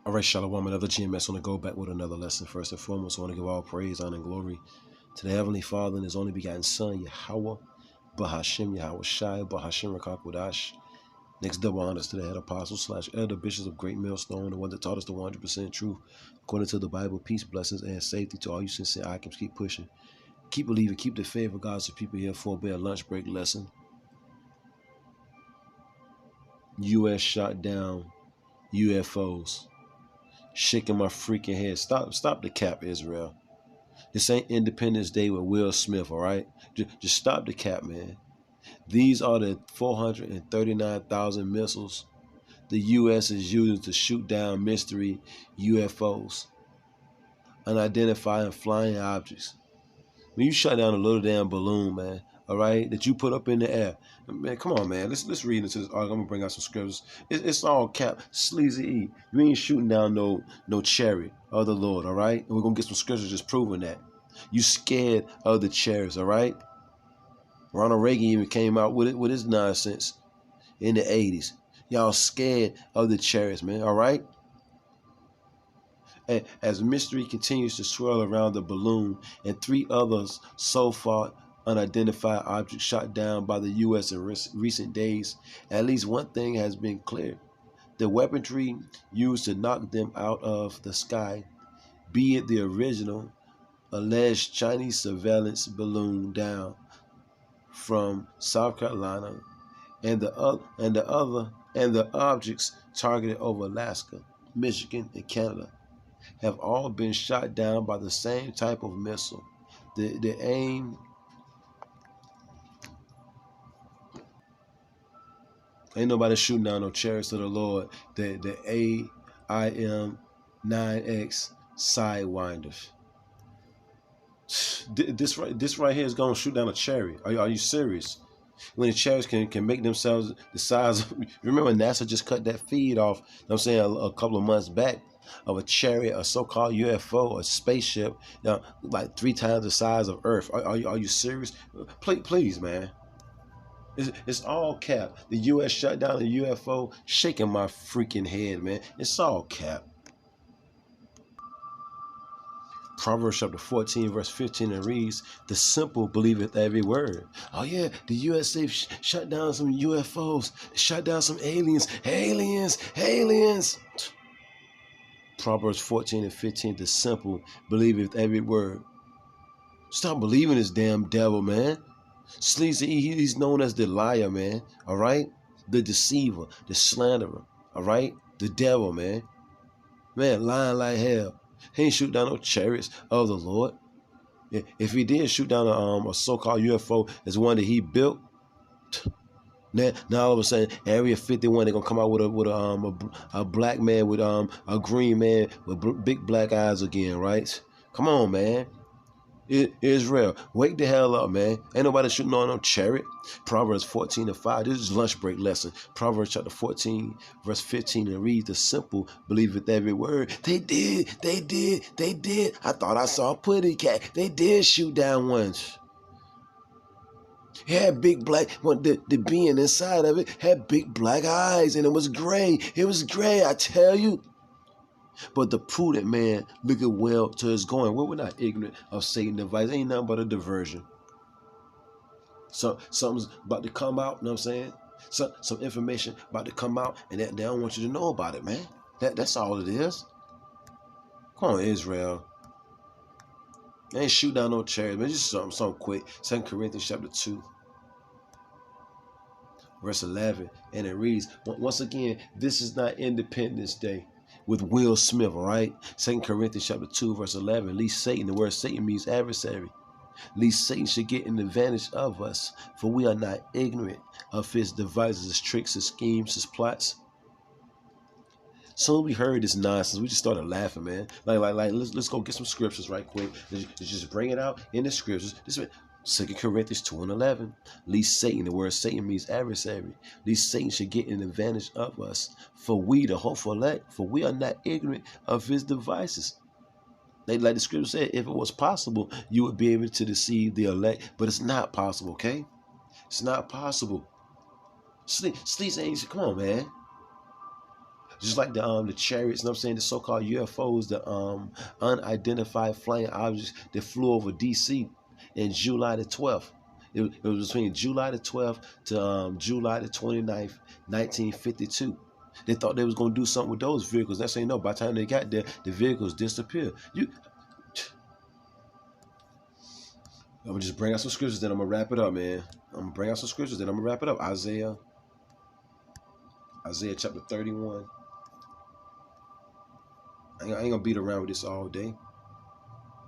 All right, Shalom, another GMS. I want to go back with another lesson. First and foremost, I want to give all praise, honor, and glory to the Heavenly Father and His only begotten Son, Yahweh, Bahashem, Yahweh Shai, Bahashem Rakakwadash. Next, double honors to the head apostles / elder bishops of Great Millstone, the one that taught us the 100% truth according to the Bible. Peace, blessings, and safety to all you sincere icons. Keep pushing, keep believing, keep the faith of God's people here for a lunch break lesson. U.S. shot down UFOs. Shaking my freaking head. Stop the cap, Israel. This ain't Independence Day with Will Smith, all right? Just stop the cap, man. These are the 439,000 missiles the U.S. is using to shoot down mystery UFOs, unidentified flying objects. When you shut down a little damn balloon, man, all right, that you put up in the air, man, come on, man. Let's read into this article. I'm gonna bring out some scriptures. It's all cap, sleazy E. You ain't shooting down no chariot of the Lord, all right? And we're gonna get some scriptures just proving that. You scared of the chariots, all right? Ronald Reagan even came out with his nonsense in the 80s. Y'all scared of the chariots, man, all right? And as mystery continues to swirl around the balloon and 3 others so far unidentified objects shot down by the U.S. in recent days, at least one thing has been clear. The weaponry used to knock them out of the sky, be it the original alleged Chinese surveillance balloon down from South Carolina and the objects targeted over Alaska, Michigan, and Canada, have all been shot down by the same type of missile. The aim ain't nobody shooting down no chariots of the Lord. The AIM-9X sidewinders. This right here is gonna shoot down a chariot. Are you serious? When the chariots can make themselves the size of, remember NASA just cut that feed off, you know what I'm saying, a couple of months back, of a chariot, a so-called UFO, a spaceship, like 3 times the size of Earth. Are you serious? Please, man. It's all cap. The U.S. shut down the UFO, shaking my freaking head, man. It's all cap. Proverbs chapter 14, verse 15, and reads, "The simple believeth every word." Oh yeah, the USA shut down some UFOs, shut down some aliens. Proverbs 14 and 15, "The simple believeth every word." Stop believing this damn devil, man. Sleazy, he's known as the liar, man. All right? The deceiver, the slanderer. All right? The devil, man. Man, lying like hell. He ain't shoot down no chariots of the Lord. If he did shoot down a so-called UFO as one that he built, now all of a sudden Area 51 they're gonna come out with a black man with a green man with big black eyes again, right? Come on, man. Israel, wake the hell up, man. Ain't nobody shooting on no chariot. Proverbs 14 and 5. This is lunch break lesson. Proverbs chapter 14, verse 15, and read, "The simple believeth every word." They did. I thought I saw a putty cat. They did shoot down once. It had big black, the being inside of it had big black eyes, and it was gray. It was gray, I tell you. But the prudent man looketh well to his going. Well, we're not ignorant of Satan's device. Ain't nothing but a diversion. So something's about to come out, you know what I'm saying? Some information about to come out, and they don't want you to know about it, man. That's all it is. Come on, Israel. They ain't shoot down no chariots, man. Just something quick. 2 Corinthians chapter 2. Verse 11, and it reads, once again, this is not Independence Day with Will Smith, all right? 2 Corinthians chapter 2, verse 11, "Lest Satan," the word Satan means adversary, "lest Satan should get an advantage of us, for we are not ignorant of his devices, his tricks, his schemes, his plots." Soon we heard this nonsense, we just started laughing, man. Like let's go get some scriptures right quick. Let's just bring it out in the scriptures. This 2 Corinthians 2 and 11. "Lest Satan," the word Satan means adversary, "lest Satan should get an advantage of us, for we, the hopeful elect, for we are not ignorant of his devices." Like the scripture said, if it was possible, you would be able to deceive the elect, but it's not possible, okay? It's not possible. Sleep ain't, come on, man. Just like the chariots, you know what I'm saying, the so-called UFOs, the unidentified flying objects that flew over DC in July the 12th. It was between July the 12th to July the 29th, 1952. They thought they was gonna do something with those vehicles. That's ain't no. By the time they got there, the vehicles disappeared. I'm gonna just bring out some scriptures, then I'm gonna wrap it up, man. I'm gonna bring out some scriptures, then I'm gonna wrap it up. Isaiah chapter 31. I ain't gonna beat around with this all day.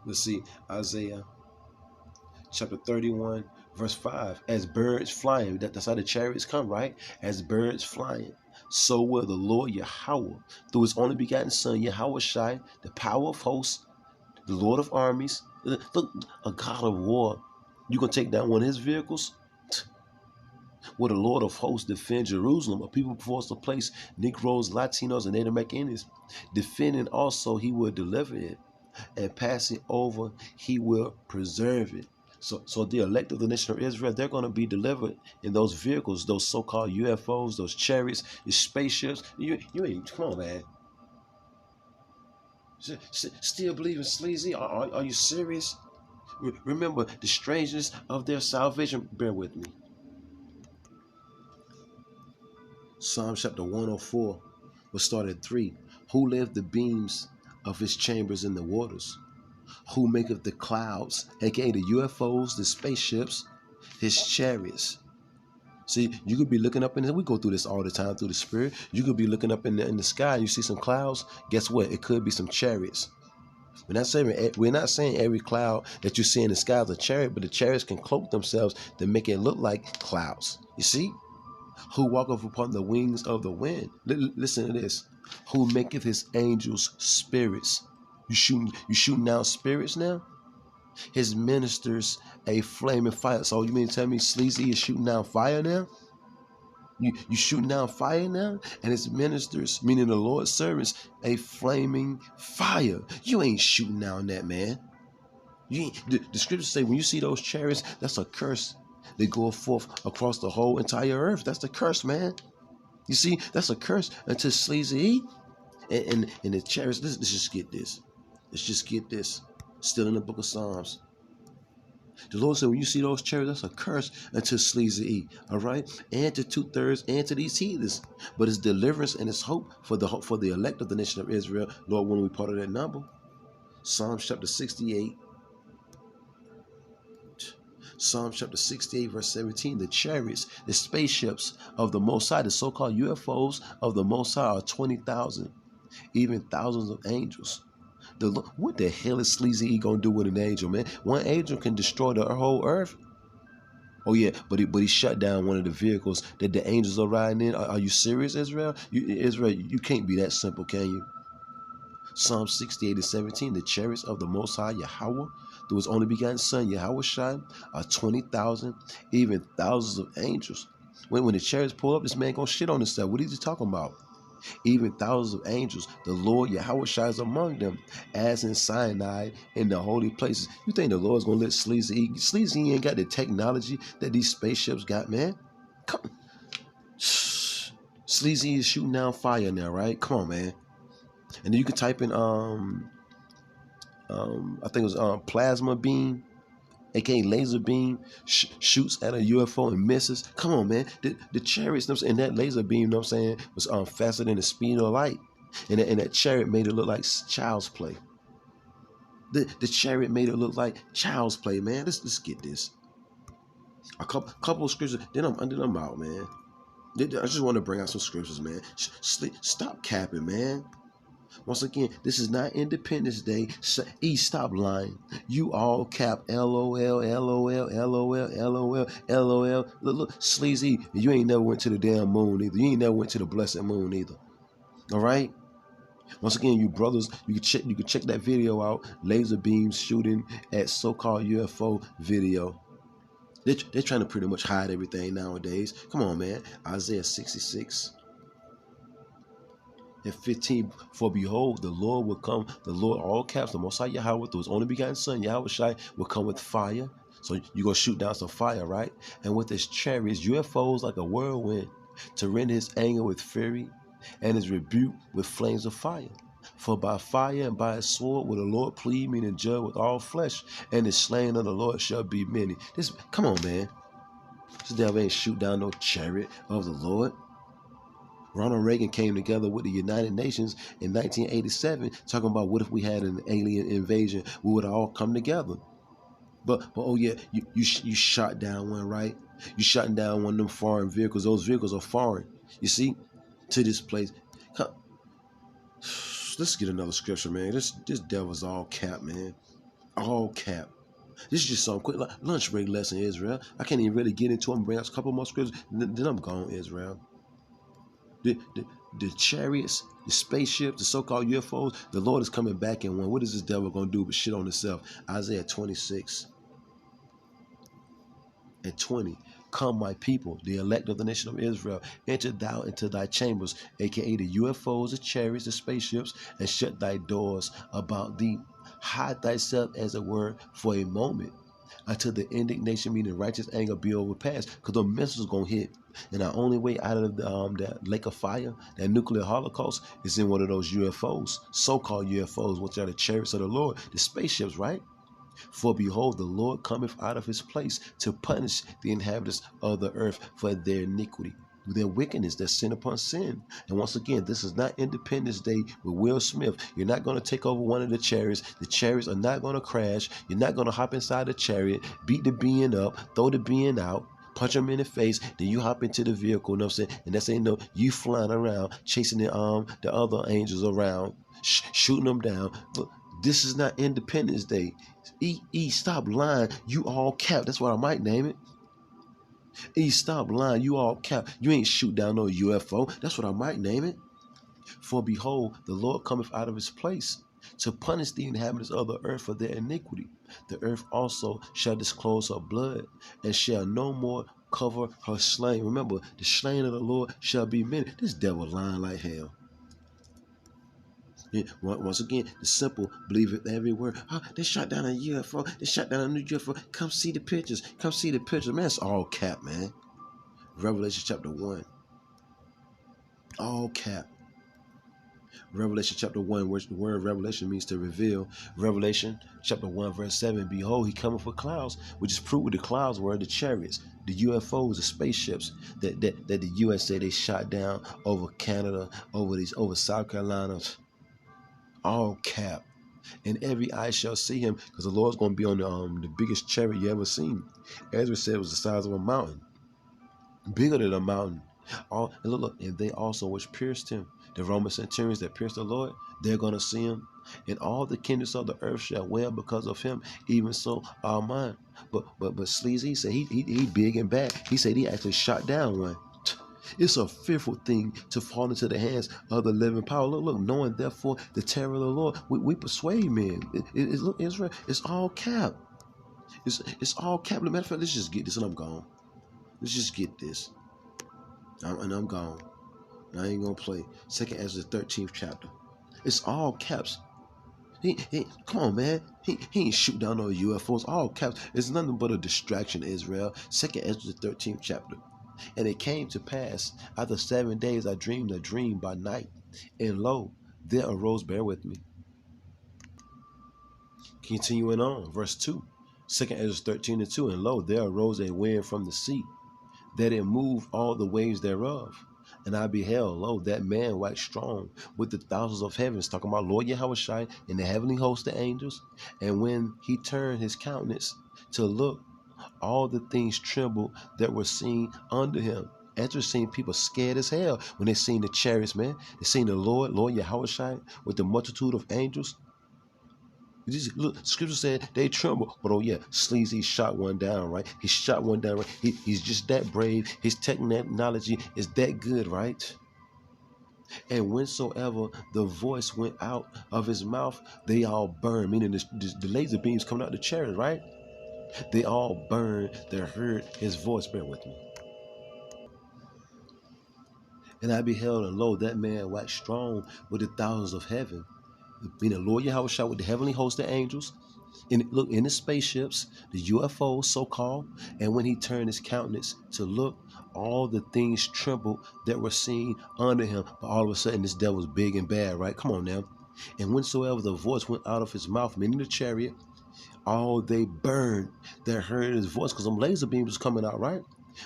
Let's see, Isaiah chapter 31, verse 5. As birds flying, that's how the chariots come, right? As birds flying, so will the Lord Yahweh, through his only begotten Son, Yahweh Shai, the power of hosts, the Lord of armies. Look, a God of war. You gonna take down one of his vehicles? Will the Lord of hosts defend Jerusalem? A people forced to place Negroes, Latinos, and Native Americans. Defending also, he will deliver it, and passing over, he will preserve it. So the elect of the nation of Israel, they're going to be delivered in those vehicles, those so-called UFOs, those chariots, the spaceships. You ain't, come on, man. Still believing sleazy? Are you serious? Remember the strangeness of their salvation. Bear with me. Psalm chapter 104 will start at 3. Who left the beams of his chambers in the waters? Who maketh the clouds, aka the UFOs, the spaceships, his chariots? See, you could be looking up in the, we go through this all the time through the spirit. You could be looking up in the sky and you see some clouds. Guess what? It could be some chariots. We're not saying every cloud that you see in the sky is a chariot, but the chariots can cloak themselves to make it look like clouds. You see? Who walketh upon the wings of the wind? Listen to this. Who maketh his angels spirits? You shooting down spirits now? His ministers a flaming fire. So you mean to tell me Sleazy is shooting down fire now? You shooting down fire now? And his ministers, meaning the Lord's servants, a flaming fire. You ain't shooting down that, man. The scriptures say when you see those chariots, that's a curse. They go forth across the whole entire earth. That's the curse, man. You see, that's a curse until Sleazy and the chariots. Let's just get this. Let's just get this. Still in the book of Psalms. The Lord said, when you see those chariots, that's a curse until Sleazy. All right, and to 2/3, and to these heathens. But it's deliverance and it's hope for the elect of the nation of Israel. Lord, when we part of that number. Psalms chapter 68. Psalm chapter 68, verse 17, the chariots, the spaceships of the Most High, the so-called UFOs of the Most High are 20,000, even thousands of angels. What the hell is Sleazy gonna do with an angel, man? One angel can destroy the whole earth. Oh yeah, but he shut down one of the vehicles that the angels are riding in. Are you serious, Israel? Israel, you can't be that simple, can you? Psalm 68 and 17, the chariots of the Most High, Yahweh, through his only begotten Son, Yahweh Shai, are 20,000, even thousands of angels. When the chariots pull up, this man gonna shit on himself. What is he talking about? Even thousands of angels, the Lord Yahweh Shai is among them, as in Sinai, in the holy places. You think the Lord's gonna let Sleazy? Sleazy ain't got the technology that these spaceships got, man. Come, Sleazy is shooting down fire now, right? Come on, man. And then you can type in I think it was plasma beam, aka laser beam, shoots at a UFO and misses. Come on, man. The chariots, and that laser beam, you know what I'm saying, was faster than the speed of light. And that chariot made it look like child's play. The chariot made it look like child's play, man. Let's get this. A couple of scriptures, then I'm out, man. I just want to bring out some scriptures, man. Stop capping, man. Once again, this is not Independence Day. Stop lying. You all cap. LOL, LOL, LOL, LOL, LOL. Look, Sleazy, you ain't never went to the damn moon either. You ain't never went to the blessed moon either. All right? Once again, you brothers, you can check that video out. Laser beams shooting at so-called UFO video. They're trying to pretty much hide everything nowadays. Come on, man. Isaiah 66. And 15, for behold, the Lord will come, the Lord, all caps, the Most High Yahweh, through his only begotten Son, Yahweh Shai, will come with fire. So you're going to shoot down some fire, right? And with his chariots, UFOs like a whirlwind, to render his anger with fury, and is rebuked with flames of fire. For by fire and by his sword will the Lord plead, meaning judge with all flesh, and the slain of the Lord shall be many. This, come on, man. This devil ain't shoot down no chariot of the Lord. Ronald Reagan came together with the United Nations in 1987, talking about what if we had an alien invasion, we would all come together. But oh yeah, you shot down one, right? You shot down one of them foreign vehicles. Those vehicles are foreign, you see, to this place. Let's get another scripture, man. This devil's all cap, man. All cap. This is just some quick lunch break lesson, Israel. I can't even really get into them. Bring out a couple more scriptures, then I'm gone, Israel. The chariots, the spaceships, the so-called UFOs, the Lord is coming back in one. What is this devil going to do but shit on himself? Isaiah 26 and 20. Come, my people, the elect of the nation of Israel, enter thou into thy chambers, aka the UFOs, the chariots, the spaceships, and shut thy doors about thee. Hide thyself, as it were, for a moment, until the indignation, meaning righteous anger, be overpassed. Because the missiles going to hit. And our only way out of that lake of fire, that nuclear holocaust, is in one of those UFOs, so-called UFOs, which are the chariots of the Lord, the spaceships, right? For behold, the Lord cometh out of his place to punish the inhabitants of the earth for their iniquity, their wickedness, their sin upon sin. And once again, this is not Independence Day with Will Smith. You're not going to take over one of the chariots. The chariots are not going to crash. You're not going to hop inside the chariot, beat the being up, throw the being out, punch them in the face, then you hop into the vehicle, you know what I'm saying? And that's ain't no, you flying around, chasing the other angels around, shooting them down. Look, this is not Independence Day. Stop lying. You all cap. That's what I might name it. Stop lying. You all cap. You ain't shoot down no UFO. That's what I might name it. For behold, the Lord cometh out of his place to punish the inhabitants of the earth for their iniquity. The earth also shall disclose her blood, and shall no more cover her slain. Remember, the slain of the Lord shall be many. This devil lying like hell. Once again, the simple believe it every word. Oh, they shot down a UFO. They shot down a new UFO. Come see the pictures. Come see the pictures. Man, it's all cap, man. Revelation chapter 1. All cap. Revelation chapter 1, which the word revelation means to reveal. Revelation chapter 1, verse 7. Behold, he cometh with clouds, which is proved with the clouds were the chariots, the UFOs, the spaceships that the USA they shot down over Canada, over South Carolina. All cap. And every eye shall see him, because the Lord's going to be on the biggest chariot you ever seen. Ezra said it was the size of a mountain, bigger than a mountain. And look, and they also which pierced him, the Roman centurions that pierced the Lord, they're going to see him. And all the kindreds of the earth shall wail because of him, even so are mine. But Sleazy said he big and bad. He said he actually shot down one. It's a fearful thing to fall into the hands of the living power. Look, knowing therefore the terror of the Lord, we persuade men. Look, Israel, it's all cap. It's all cap. Matter of fact, let's just get this and I'm gone. Let's just get this. And I'm gone. I ain't gonna play. Second Ezra, the 13th chapter. It's all caps. Come on, man. He ain't shoot down no UFOs. All caps. It's nothing but a distraction, Israel. Second Ezra, the 13th chapter. And it came to pass, after 7 days I dreamed a dream by night, and lo, there arose, bear with me. Continuing on, verse 2. Second Ezra 13:2. And lo, there arose a wind from the sea, that it moved all the waves thereof. And I beheld, lo, that man waxed strong with the thousands of heavens, talking about Lord Yahushua and the heavenly host of angels. And when he turned his countenance to look, all the things trembled that were seen under him. Ezra seen people scared as hell when they seen the chariots, man. They seen the Lord Yahushua with the multitude of angels. Look, scripture said they tremble. But oh yeah, Sleazy shot one down, right? He shot one down, right? He's just that brave. His technology is that good, right? And whensoever the voice went out of his mouth, they all burned, meaning the laser beams coming out the chariot, right? They all burned that heard his voice. Bear with me. And I beheld, and lo, that man waxed strong with the thousands of heaven, meaning Lord Yahushua with the heavenly host of angels. And look, in the spaceships, the UFOs, so-called, and when he turned his countenance to look, all the things trembled that were seen under him. But all of a sudden, this devil's big and bad, right? Come on now. And whensoever the voice went out of his mouth, meaning the chariot, all they burned that heard his voice, because them laser beams was coming out, right?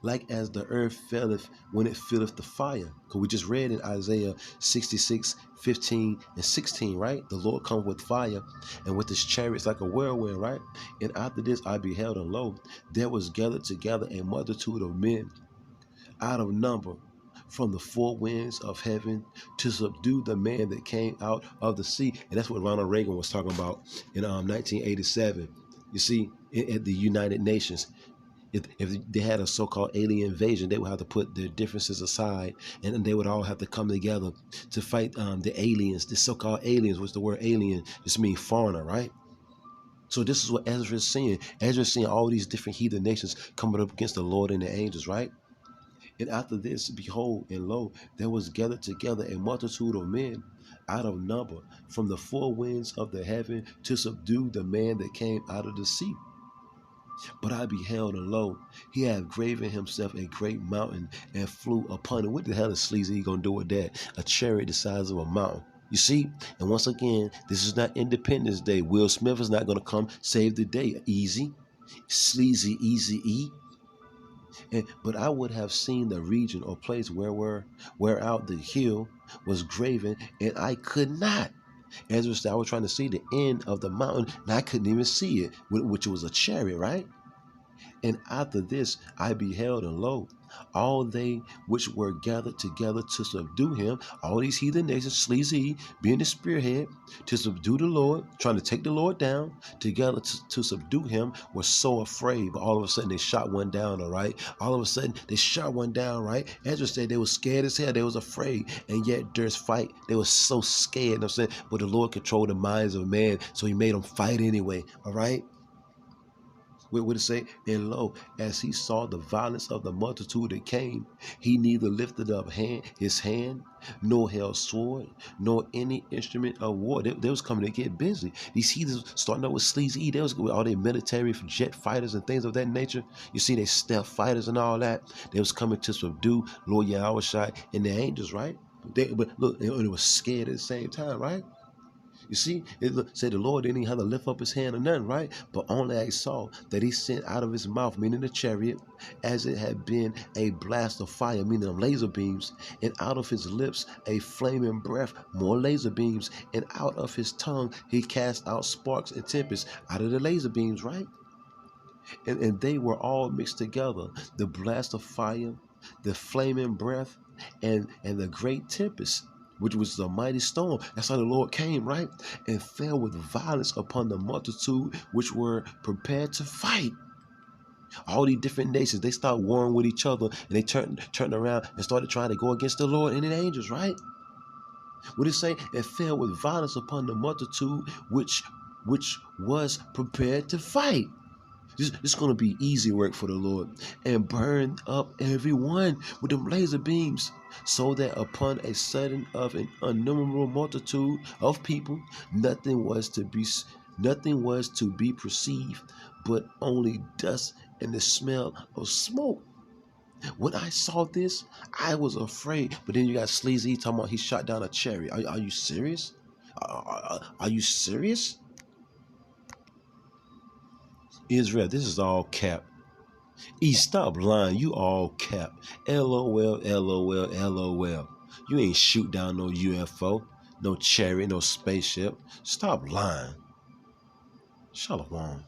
Like as the earth felleth when it filleth the fire. Because we just read in Isaiah 66:15-16, right? The Lord come with fire, and with his chariots like a whirlwind, right? And after this I beheld, and lo, there was gathered together a multitude of men out of number from the four winds of heaven to subdue the man that came out of the sea. And that's what Ronald Reagan was talking about in 1987. You see, at the United Nations. If they had a so-called alien invasion, they would have to put their differences aside, and then they would all have to come together to fight the aliens, the so-called aliens, which the word alien just means foreigner, right? So this is what Ezra is seeing. Ezra is seeing all these different heathen nations coming up against the Lord and the angels, right? And after this, behold, and lo, there was gathered together a multitude of men out of number from the four winds of the heaven to subdue the man that came out of the sea. But I beheld, and lo, he had graven himself a great mountain and flew upon it. What the hell is Sleazy gonna do with that? A chariot the size of a mountain. You see? And once again, this is not Independence Day. Will Smith is not gonna come save the day. Easy. Sleazy, easy E. But I would have seen the region or place whereout the hill was graven, and I could not. Ezra said, I was trying to see the end of the mountain, and I couldn't even see it, which was a chariot, right? And after this I beheld, and lo, all they which were gathered together to subdue him, all these heathen nations, Sleazy being the spearhead, to subdue the Lord, trying to take the Lord down, together to subdue him, were so afraid. But all of a sudden they shot one down, all right? All of a sudden they shot one down, right? Ezra said they were scared as hell, they was afraid, and yet there's fight. They were so scared, you know what I'm saying? But the Lord controlled the minds of man, so he made them fight anyway, all right? What would it say? And lo, as he saw the violence of the multitude that came, he neither lifted up his hand, nor held sword, nor any instrument of war. They was coming to get busy. These heathens starting out with Sleazy. They was with all their military jet fighters and things of that nature. You see, they stealth fighters and all that. They was coming to subdue Lord Yahushua and the angels, right? But look, it was scared at the same time, right? You see, it said the Lord didn't even have to lift up his hand or nothing, right? But only I saw that he sent out of his mouth, meaning the chariot, as it had been a blast of fire, meaning them laser beams, and out of his lips a flaming breath, more laser beams, and out of his tongue he cast out sparks and tempests out of the laser beams, right? And they were all mixed together, the blast of fire, the flaming breath, and the great tempest, which was the mighty storm. That's how the Lord came, right? And fell with violence upon the multitude which were prepared to fight. All these different nations, they started warring with each other, and they turned around and started trying to go against the Lord and the angels, right? What did it say? It fell with violence upon the multitude which was prepared to fight. This is going to be easy work for the Lord, and burn up everyone with them laser beams, so that upon a sudden of an innumerable multitude of people, nothing was to be perceived, but only dust and the smell of smoke. When I saw this, I was afraid. But then you got Sleazy talking about he shot down a chariot. Are you serious? Are you serious? Israel, this is all cap. Stop lying. You all cap. LOL, LOL, LOL. You ain't shoot down no UFO, no chariot, no spaceship. Stop lying. Shalom.